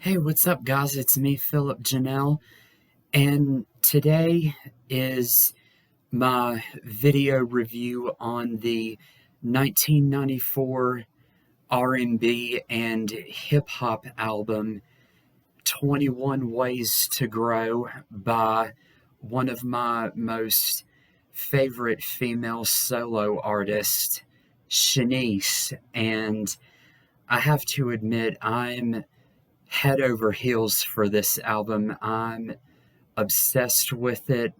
Hey, what's up, guys? It's me, Philip Janelle, and today is my video review on the 1994 R&B and hip hop album 21 Ways to Grow by one of my most favorite female solo artists, Shanice. And I have to admit, I'm head over heels for this album. I'm obsessed with it.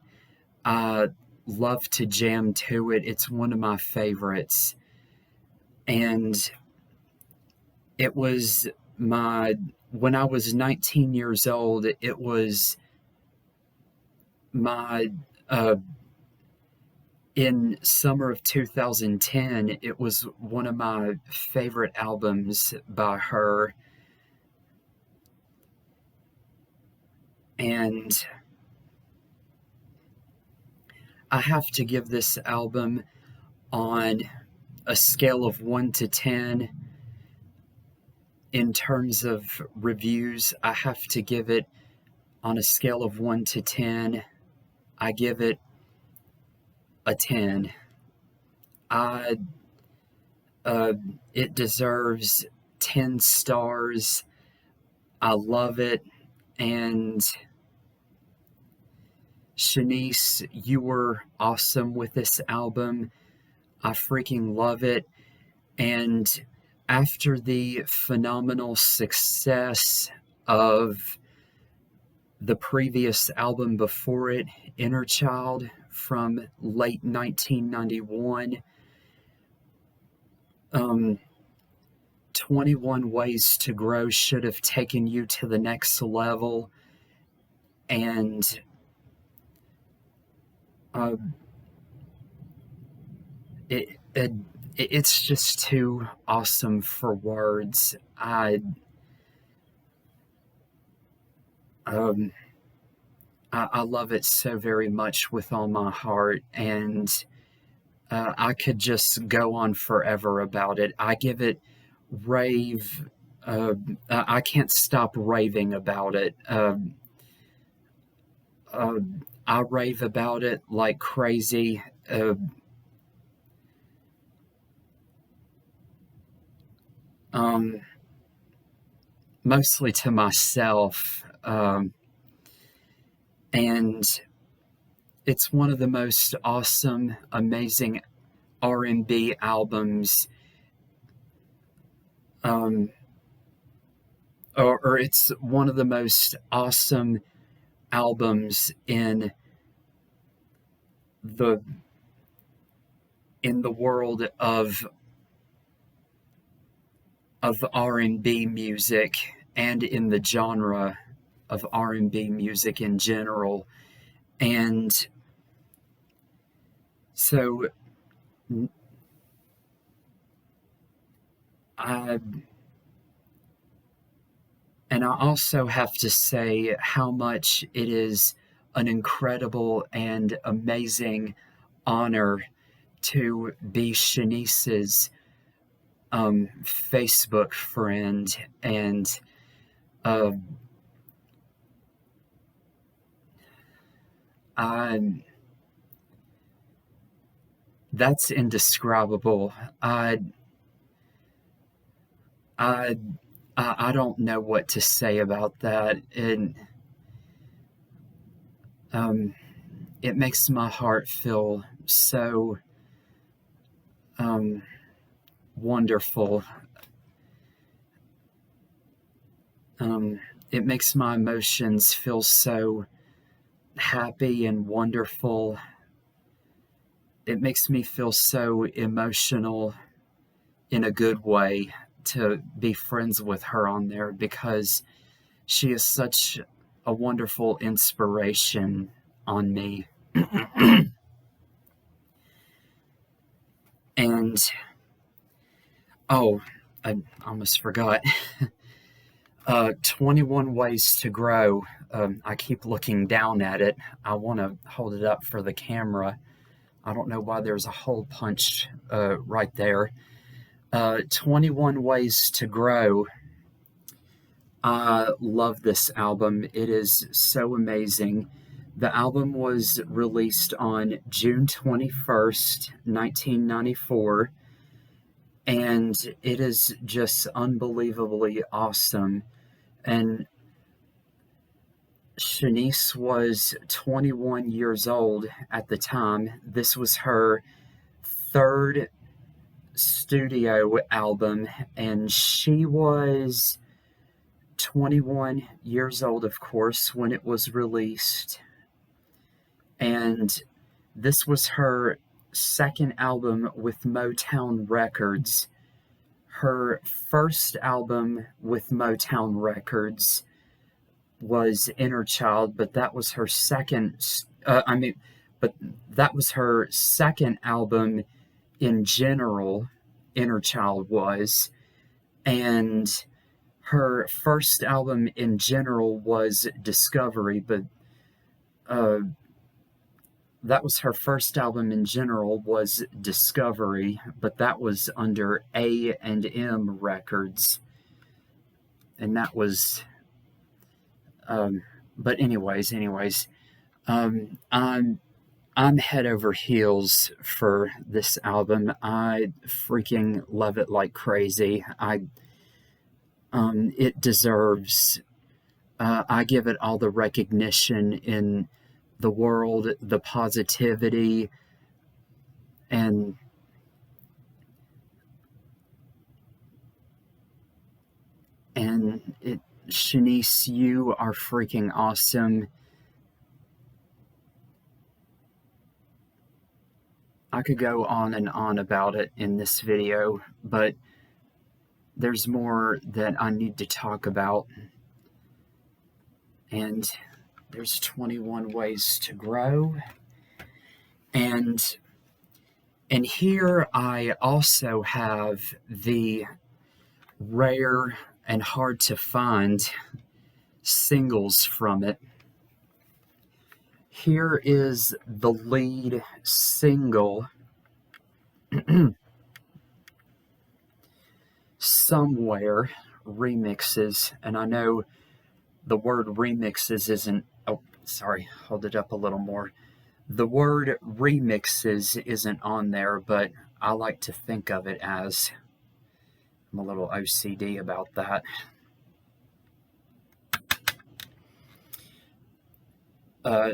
I love to jam to it. It's one of my favorites. And it was when I was 19 years old, it was my, uh, in summer of 2010, it was one of my favorite albums by her. And I have to give this album on a scale of 1 to 10. In terms of reviews, I have to give it on a scale of 1 to 10. I give it a 10. I, uh, it deserves 10 stars. I love it. And Shanice, you were awesome with this album. I freaking love it. And after the phenomenal success of the previous album before it, Inner Child, from late 1991, 21 Ways to Grow should have taken you to the next level. And uh, it's just too awesome for words. Um, I love it so very much with all my heart, and I could just go on forever about it. I give it rave. I can't stop raving about it. Uh, I rave about it like crazy. Um, Mostly to myself. And it's one of the most awesome, amazing R&B albums, or it's one of the most awesome albums the in the world of R&B music, and in the genre of R&B music in general. And so I also have to say how much it is an incredible and amazing honor to be Shanice's Facebook friend. And uh, I that's indescribable. I I don't know what to say about that. And it makes my heart feel so wonderful. It makes my emotions feel so happy and wonderful. It makes me feel so emotional in a good way to be friends with her on there, because she is such a wonderful inspiration on me. And oh, I almost forgot. 21 Ways to Grow. I keep looking down at it. I want to hold it up for the camera. I don't know why there's a hole punched right there. 21 Ways to Grow I love this album. It is so amazing. The album was released on June 21st, 1994, and it is just unbelievably awesome. And Shanice was 21 years old at the time. This was her third studio album, and she was 21 years old, of course, when it was released. And this was her second album with Motown Records. Her first album with Motown Records was Inner Child, but that was her that was her second album in general, Inner Child was. And her first album in general was Discovery, but that was her first album in general was Discovery, but that was under A&M Records. And that was but anyways, I'm head over heels for this album. I freaking love it like crazy. It deserves. I give it all the recognition in the world, the positivity, and it. Shanice, you are freaking awesome. I could go on and on about it in this video, but there's more that I need to talk about. And there's 21 ways to grow. And here I also have the rare and hard to find singles from it. Here is the lead single, Somewhere Remixes. And I know the word remixes isn't, oh, sorry, hold it up a little more. The word remixes isn't on there, but I like to think of it as, I'm a little OCD about that.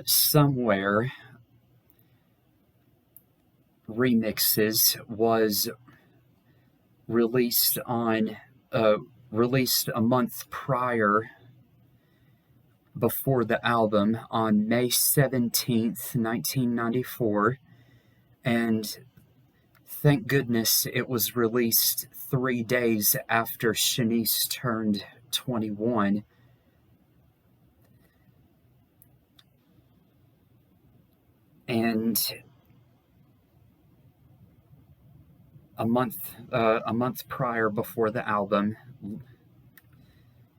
Somewhere Remixes was released a month prior, before the album, on May 17th, 1994, and thank goodness it was released 3 days after Shanice turned 21. And a month prior, before the album,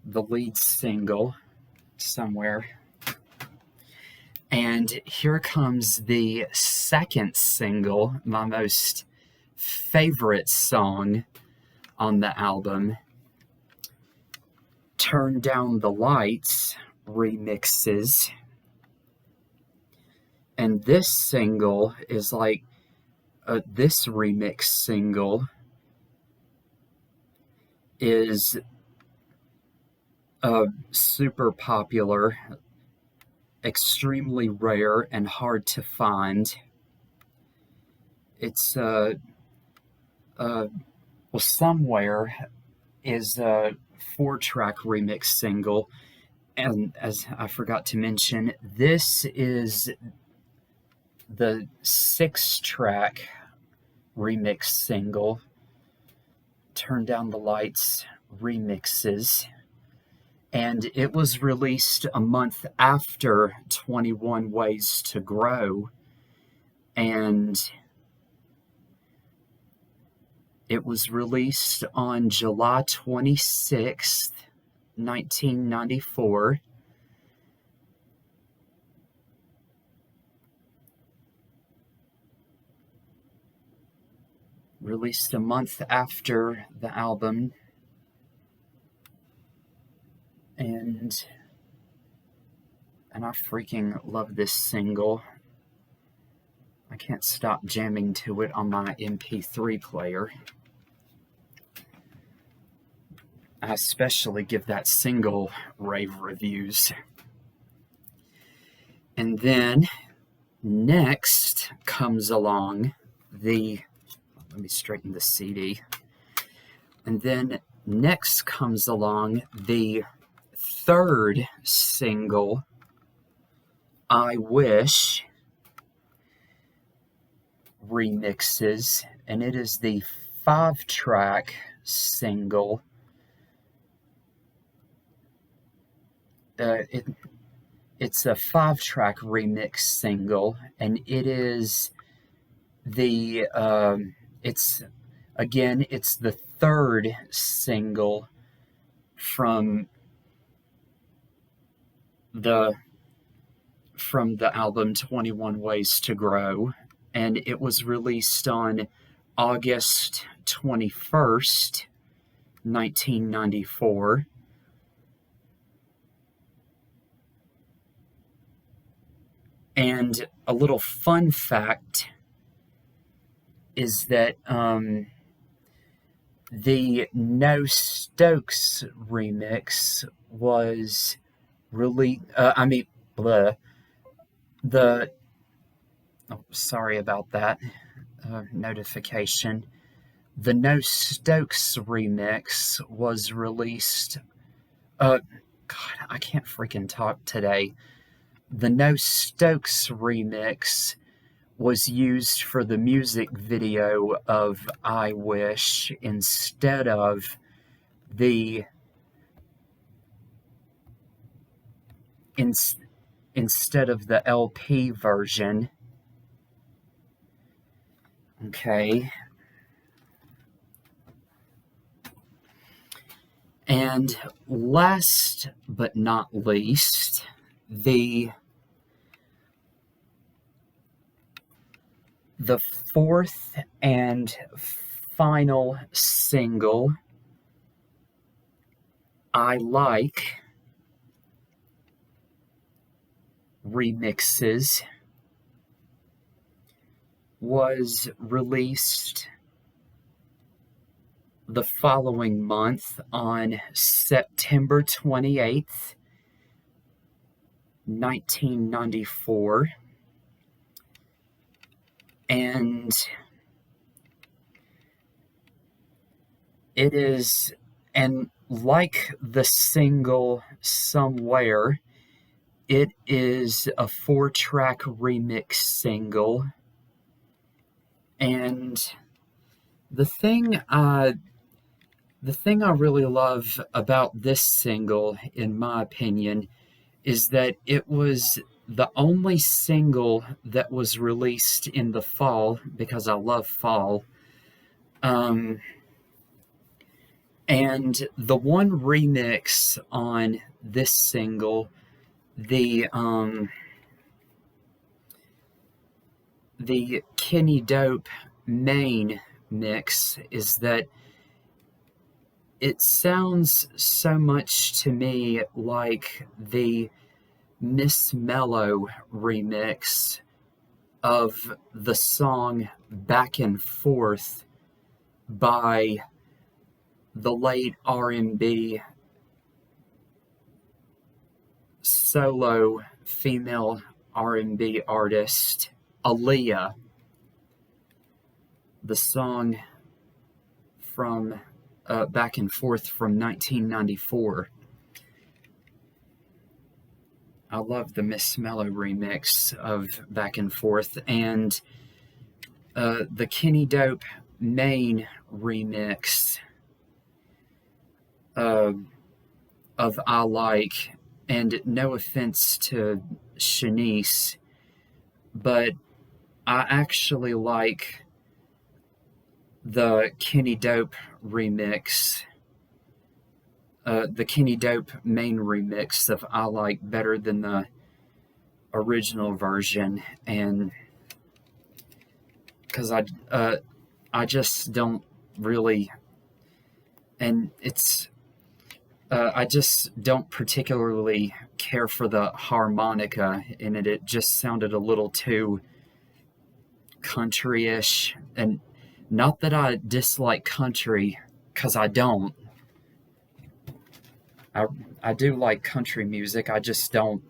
the lead single, Somewhere. And here comes the second single, my most favorite song on the album, Turn Down the Lights Remixes. And this single is like, this remix single is super popular, extremely rare, and hard to find. It's, Somewhere is a 4-track remix single. And as I forgot to mention, this is the 6-track remix single, Turn Down the Lights Remixes. And it was released a month after 21 Ways to Grow. And it was released on July 26th, 1994. Released a month after the album. and I freaking love this single. I can't stop jamming to it on my MP3 player. I especially give that single rave reviews. And then next comes along let me straighten the CD. And then next comes along the third single, I Wish remixes, and it is the 5-track single. It's a 5-track remix single, and it is it's the third single from the album 21 Ways to Grow, and it was released on August 21st, 1994. And a little fun fact is that the No Stokes remix was really, sorry about that notification. The No Stokes remix was released, God, I can't freaking talk today. The No Stokes remix was used for the music video of I Wish instead of the LP version. Okay. And last but not least, the fourth and final single, I Like remixes, was released the following month on September 28th, 1994. And it is, and like the single Somewhere, it is a 4-track remix single. And the thing I really love about this single, in my opinion, is that it was the only single that was released in the fall, because I love fall. And the one remix on this single, the Kenny Dope main mix, is that it sounds so much to me like the Miss Mellow remix of the song Back and Forth by the late R&B solo female R&B artist Aaliyah. The song from Back and Forth from 1994. I love the Miss Mellow remix of Back and Forth, and the Kenny Dope main remix of I Like, and no offense to Shanice, but I actually like the Kenny Dope remix, the Kenny Dope main remix of I Like better than the original version, and because I just don't really, and it's I just don't particularly care for the harmonica in it. It just sounded a little too country-ish. And not that I dislike country, because I don't. I, I do like country music. I just don't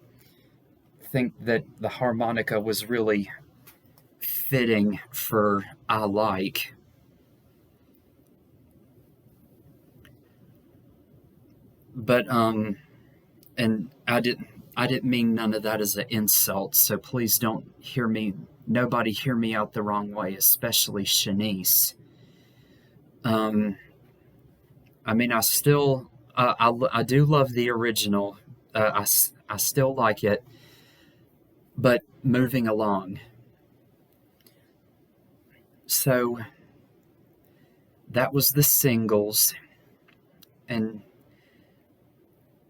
think that the harmonica was really fitting for I like. But and I didn't mean none of that as an insult, so please don't hear me nobody hear me out the wrong way, especially Shanice. Um I mean, I still I do love the original. I still like it, but moving along. So that was the singles, and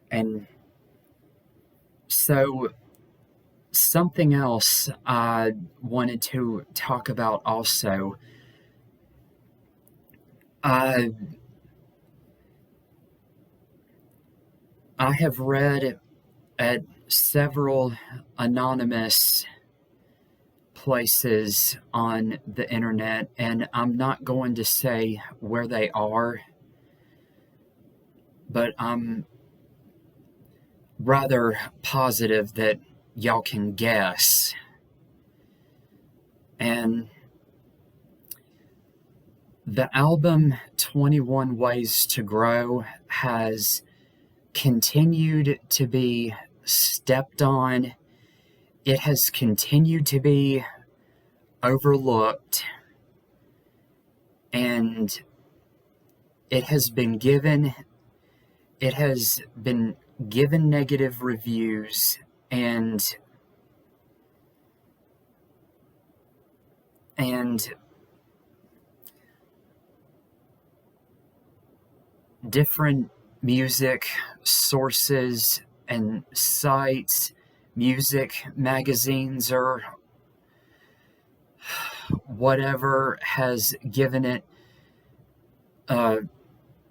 and so something else I wanted to talk about also. I I have read at several anonymous places on the internet, and I'm not going to say where they are, but I'm rather positive that y'all can guess. And the album 21 Ways to Grow has continued to be stepped on. It has continued to be overlooked, and it has been given negative reviews, and different music sources and sites, music magazines, or whatever has given it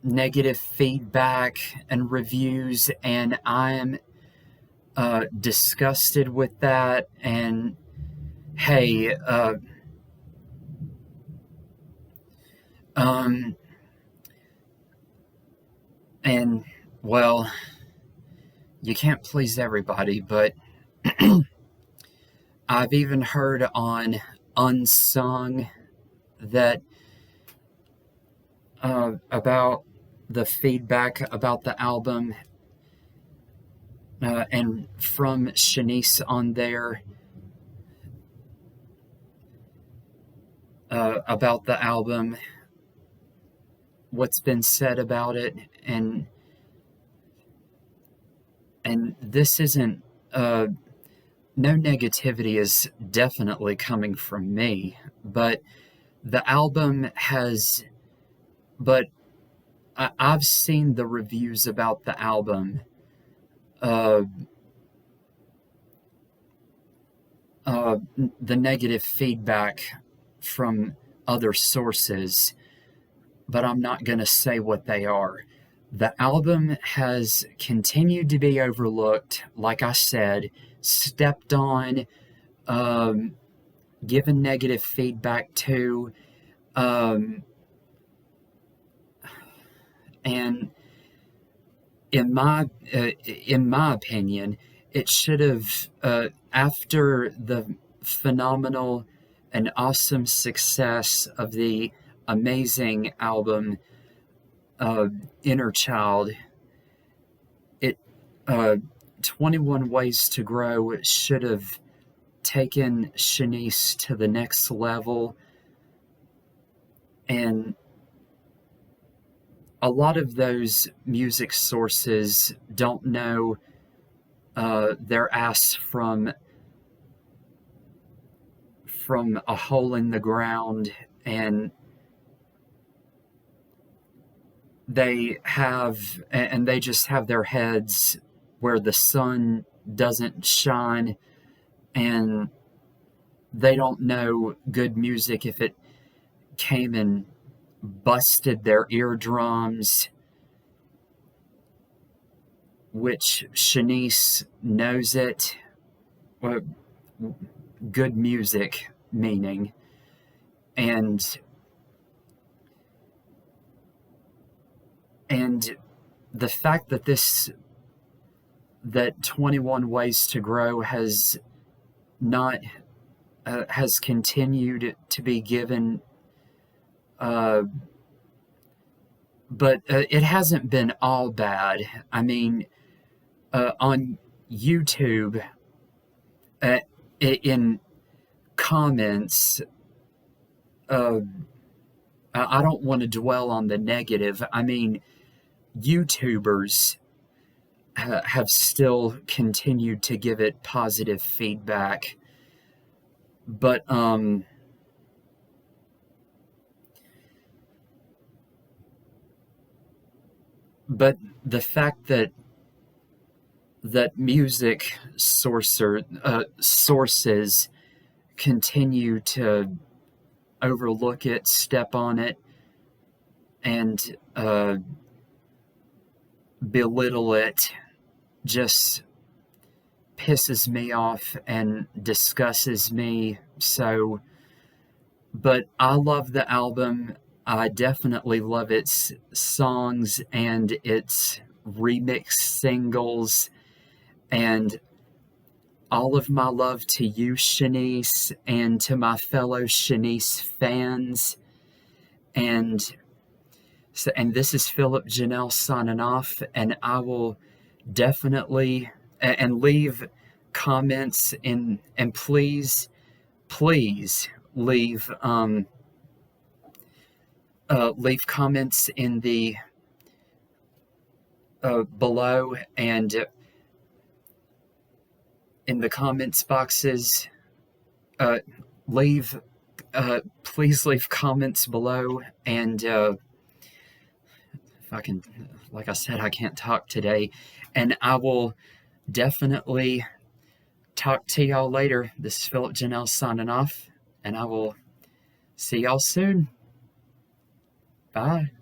negative feedback and reviews, and I'm disgusted with that. And hey, um, and well, you can't please everybody, but I've even heard on Unsung that about the feedback about the album, and from Shanice on there, about the album, what's been said about it, and this isn't no negativity is definitely coming from me, but the album has but I've seen the reviews about the album, uh, the negative feedback from other sources, but I'm not going to say what they are. The album has continued to be overlooked, like I said, stepped on, um, given negative feedback to, um, and in my opinion, it should have, after the phenomenal and awesome success of the amazing album, Inner Child, it uh, 21 Ways to Grow should have taken Shanice to the next level, and a lot of those music sources don't know their ass from a hole in the ground, and they just have their heads where the sun doesn't shine, and they don't know good music if it came and busted their eardrums. which Shanice knows it. Well, good music, meaning. And the fact that that 21 Ways to Grow has not has continued to be given, but it hasn't been all bad. I mean, on YouTube, in comments, I don't want to dwell on the negative. I mean, YouTubers have still continued to give it positive feedback, but the fact that music sources continue to overlook it, step on it, and belittle it just pisses me off and disgusts me. So, but I love the album. I definitely love its songs and its remix singles, and all of my love to you, Shanice, and to my fellow Shanice fans. And this is Philip Janelle signing off, and I will definitely and leave comments in, and please leave leave comments in the below, and in the comments boxes. Leave please leave comments below, and if I can, like I said, I can't talk today, and I will definitely talk to y'all later. This is Philip Janelle signing off, and I will see y'all soon. Bye.